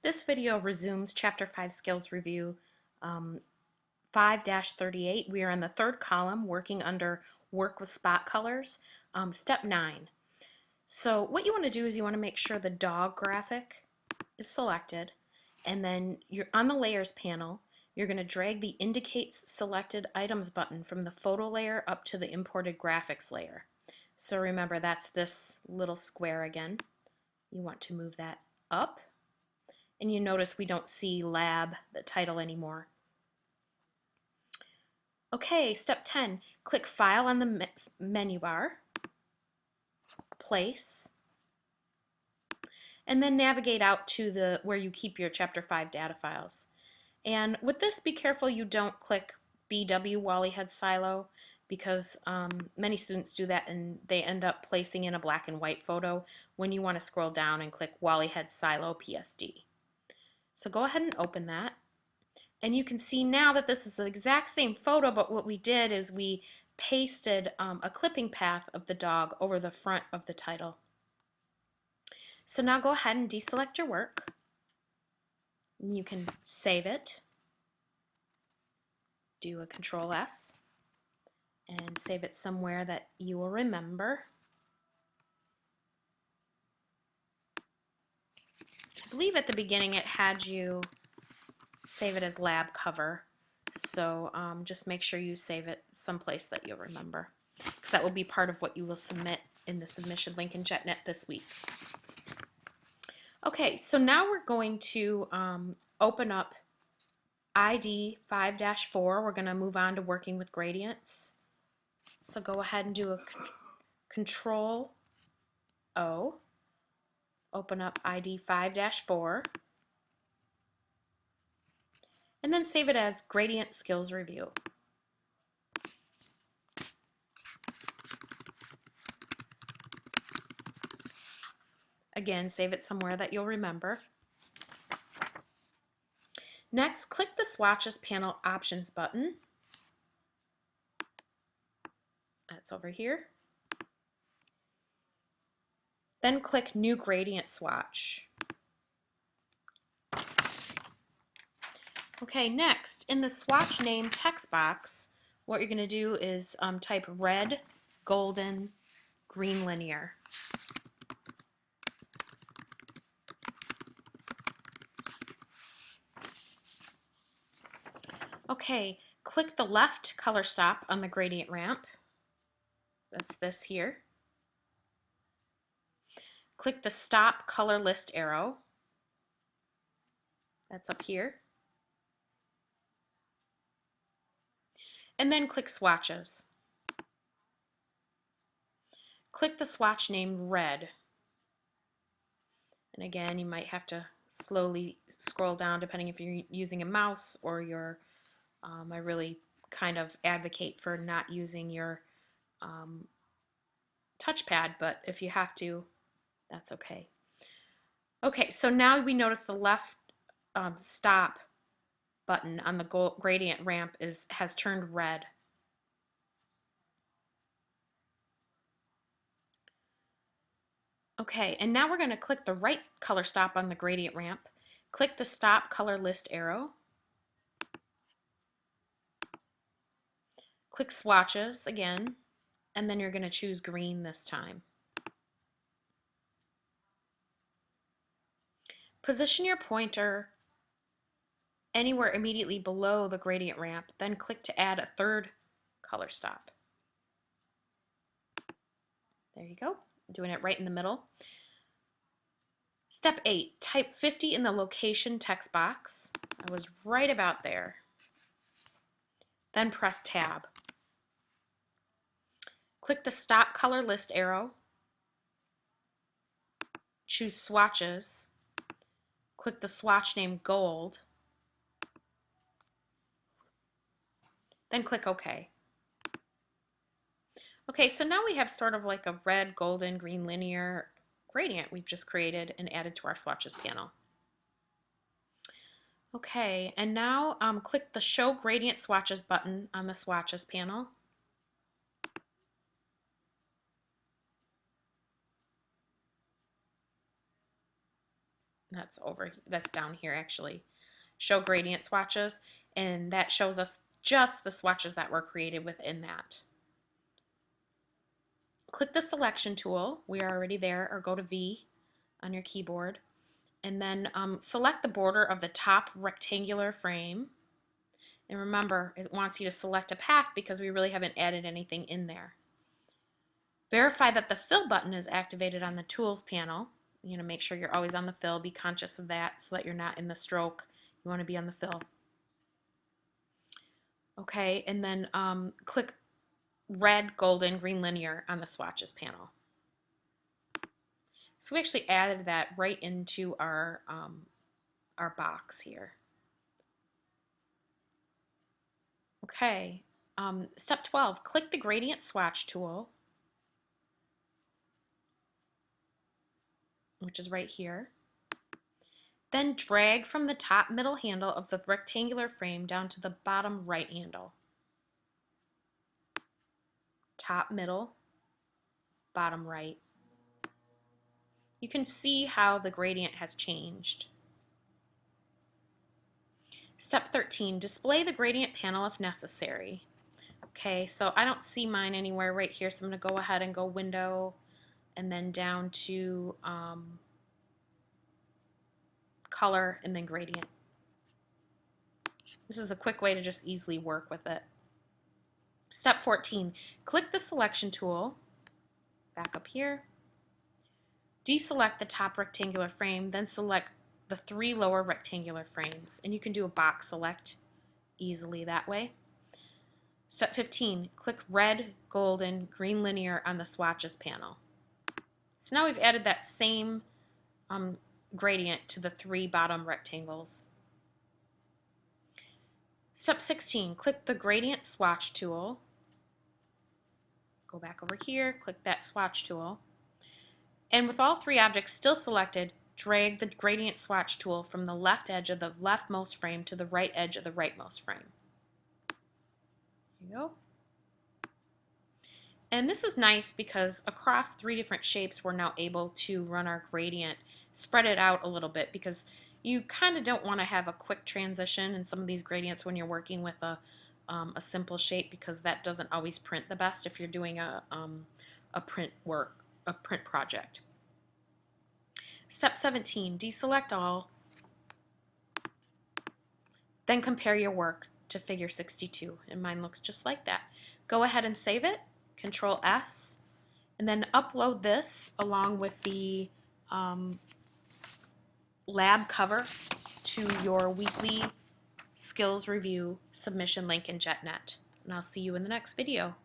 This video resumes Chapter 5 Skills Review 5-38. We are in the third column working under Work with Spot Colors, Step 9. So what you want to do is you want to make sure the dog graphic is selected, and then you're on the Layers panel. You're going to drag the Indicates Selected Items button from the photo layer up to the imported graphics layer. So remember, that's this little square again. You want to move that up. And you notice we don't see lab, the title, anymore. Okay, step 10. Click File on the menu bar, Place, and then navigate out to where you keep your Chapter 5 data files. And with this, be careful you don't click BW Wally Head Silo, because many students do that and they end up placing in a black and white photo when you want to scroll down and click Wally Head Silo PSD. So go ahead and open that. And you can see now that this is the exact same photo, but what we did is we pasted a clipping path of the dog over the front of the title. So now go ahead and deselect your work. You can save it, do a Control S, and save it somewhere that you will remember. I believe at the beginning it had you save it as lab cover, so just make sure you save it someplace that you'll remember, because that will be part of what you will submit in the submission link in JetNet this week. Okay, so now we're going to open up ID 5-4. We're going to move on to working with gradients. So go ahead and do a Control O, open up ID 5-4. And then save it as Gradient Skills Review. Again, save it somewhere that you'll remember. Next, click the Swatches panel Options button. That's over here. Then click New Gradient Swatch. Okay, next, in the swatch name text box, what you're going to do is type red, golden, green linear. Okay, click the left color stop on the gradient ramp. That's this here. Click the stop color list arrow. That's up here. And then click Swatches. Click the swatch name red. And again, you might have to slowly scroll down depending if you're using a mouse or your, I really kind of advocate for not using your touchpad, but if you have to, that's okay. Okay, so now we notice the left stop button on the gradient ramp has turned red. Okay, and now we're going to click the right color stop on the gradient ramp. Click the stop color list arrow. Click Swatches again, and then you're going to choose green this time. Position your pointer anywhere immediately below the gradient ramp, then click to add a third color stop. There you go, I'm doing it right in the middle. Step 8, type 50 in the location text box. I was right about there. Then press Tab. Click the stop color list arrow. Choose Swatches. Click the swatch name gold. Then click OK. Okay, so now we have sort of like a red, golden, green linear gradient we've just created and added to our swatches panel. Okay, and now click the Show Gradient Swatches button on the swatches panel. that's down here actually. Show gradient swatches, and that shows us just the swatches that were created within that. Click the selection tool, we are already there, or go to V on your keyboard, and then select the border of the top rectangular frame. And remember, it wants you to select a path because we really haven't added anything in there. Verify that the fill button is activated on the tools panel. You know, make sure you're always on the fill, be conscious of that so that you're not in the stroke. You want to be on the fill. Okay, and then click red, golden, green linear on the swatches panel. So we actually added that right into our box here. Okay, step 12, click the gradient swatch tool, which is right here. Then drag from the top middle handle of the rectangular frame down to the bottom right handle. Top middle, bottom right. You can see how the gradient has changed. Step 13, display the gradient panel if necessary. Okay, so I don't see mine anywhere right here, so I'm going to go ahead and go Window and then down to Color and then Gradient. This is a quick way to just easily work with it. Step 14, click the selection tool, back up here, deselect the top rectangular frame, then select the 3 lower rectangular frames, and you can do a box select easily that way. Step 15, click red, golden, green linear on the swatches panel. So now we've added that same gradient to the 3 bottom rectangles. Step 16, click the gradient swatch tool. Go back over here, click that swatch tool. And with all 3 objects still selected, drag the gradient swatch tool from the left edge of the leftmost frame to the right edge of the rightmost frame. There you go. And this is nice because across 3 different shapes we're now able to run our gradient, spread it out a little bit, because you kind of don't want to have a quick transition in some of these gradients when you're working with a simple shape, because that doesn't always print the best if you're doing a print project. Step 17, deselect all, then compare your work to figure 62, and mine looks just like that. Go ahead and save it, Control S, and then upload this along with the lab cover to your weekly skills review submission link in JetNet. And I'll see you in the next video.